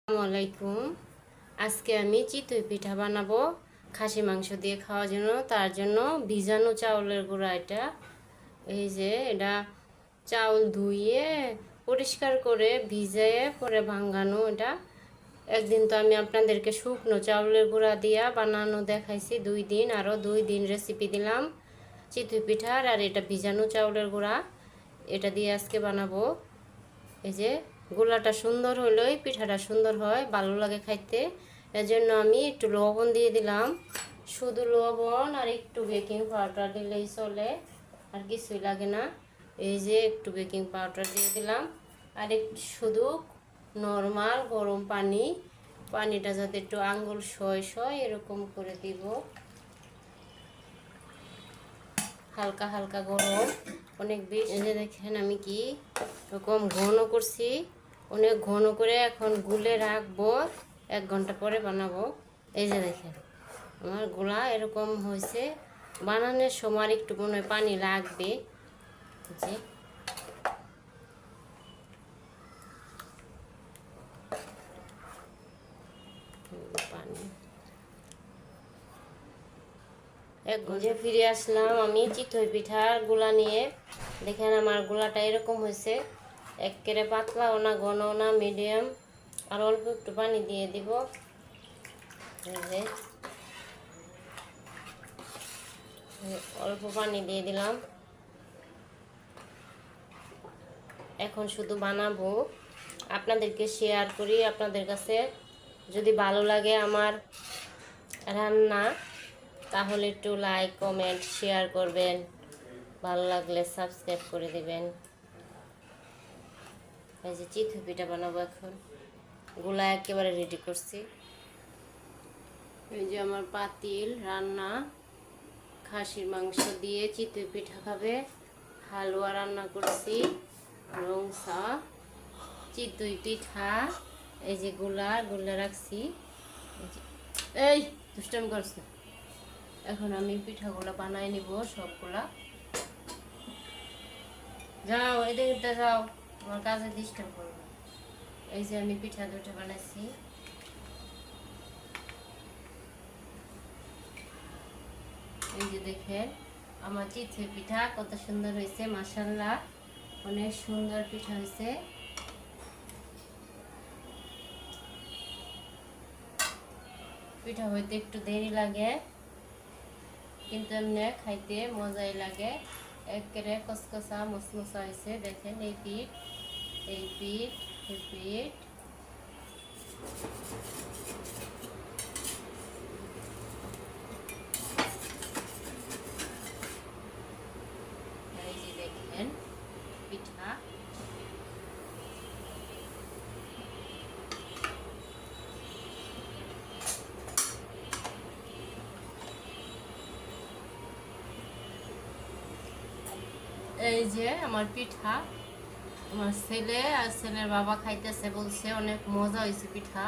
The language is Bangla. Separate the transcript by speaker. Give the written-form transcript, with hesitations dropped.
Speaker 1: আসসালামাইকুম। আজকে আমি চিতই পিঠা বানাবো খাসি মাংস দিয়ে খাওয়ার জন্য। তার জন্য ভিজানো চাউলের গুঁড়া এটা চাউল ধুইয়ে পরিষ্কার করে ভিজিয়ে পরে ভাঙানো। এটা একদিন তো আমি আপনাদেরকে শুকনো চাউলের গুঁড়া দিয়া বানানো দেখাইছি, 2 দিন, আরও 2 দিন রেসিপি দিলাম চিতই পিঠার। আর এটা ভিজানো চাউলের গুঁড়া, এটা দিয়ে আজকে বানাবো। গোলাটা সুন্দর হলেই পিঠাটা সুন্দর হয়, ভালো লাগে খাইতে। এজন্য আমি একটু লবণ দিয়ে দিলাম, শুধু লবণ আর একটু বেকিং পাউডার দিলেই চলে, আর কিছুই লাগে না। একটু বেকিং পাউডার দিয়ে দিলাম, আর একটু শুধু নর্মাল গরম পানিটা যাতে একটু আঙ্গুল সয় এরকম করে দিব, হালকা হালকা গরম। অনেক বেশি দেখেন আমি কি রকম ঘন করছি, অনেক ঘন করে এখন গুলে রাখবো, 1 ঘন্টা পরে বানাবো। দেখেন আমার গোলা এরকম হয়েছে। বানানোর সময় একটু মনে হয় পানি লাগবে। পানি এক ঘন্টা ফিরে আসলাম আমি চিতই পিঠার গোলা নিয়ে। দেখেন আমার গোলাটা এরকম হয়েছে, একেবারে পাতলাও না ঘনও না, মিডিয়াম। আর অল্প একটু পানি দিয়ে দিব। অল্প পানি দিয়ে দিলাম। এখন শুধু বানাবো, আপনাদেরকে শেয়ার করি। আপনাদের কাছে যদি ভালো লাগে আমার রান্না, তাহলে একটু লাইক কমেন্ট শেয়ার করবেন, ভালো লাগলে সাবস্ক্রাইব করে দিবেন। চিতই পিঠা বানাবো এখন, গোলা একেবারে রেডি করছি। আমার পাতিল রান্না, খাসির মাংস দিয়ে চিতই পিঠা খাবে। হালুয়া রান্না করছি, রংসা চিতই পিঠা। গোলা রাখছি। এই দুষ্টামি করছে। এখন আমি পিঠাগুলো বানাই নিব সবগুলা। যাও এদিকে যাও, আমার কাজে ডিস্টার্ব করবো। আমি পিঠা 2টা বানাইছি। দেখেন আমার চিতই পিঠা কত সুন্দর হয়েছে, মাশাআল্লাহ, অনেক সুন্দর পিঠা হয়েছে। পিঠা হইতে একটু দেরি লাগে, কিন্তু এমনি খাইতে মজাই লাগে। একেবারে কসকসা মসমসা হয়েছে। দেখেন এই পিঠ, এই পিঠ, এই পিঠ। দেখেন পিঠা। আমার পিঠা, আমার ছেলে আর ছেলের বাবা খাইতেছে, বলছে অনেক মজা হয়েছে পিঠা।